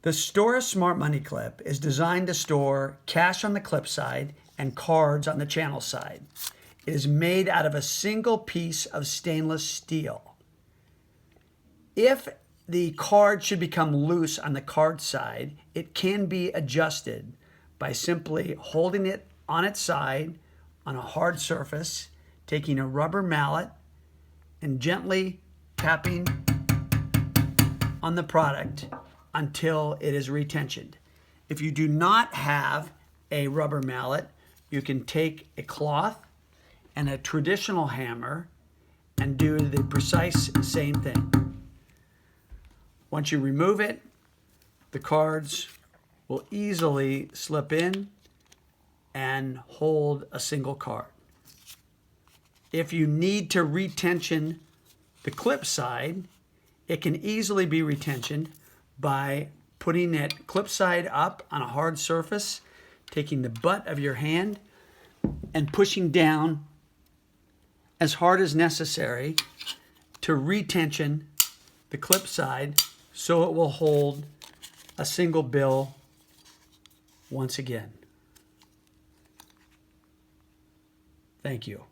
The Storus Smart Money Clip is designed to store cash on the clip side and cards on the channel side. It is made out of a single piece of stainless steel. If the card should become loose on the card side, it can be adjusted by simply holding it on its side on a hard surface, taking a rubber mallet and gently tapping on the product until it is retensioned. If you do not have a rubber mallet, you can take a cloth and a traditional hammer and do the precise same thing. Once you remove it, the cards will easily slip in and hold a single card. If you need to retension the clip side, it can easily be retensioned by putting it clip side up on a hard surface, taking the butt of your hand and pushing down as hard as necessary to retension the clip side so it will hold a single bill once again. Thank you.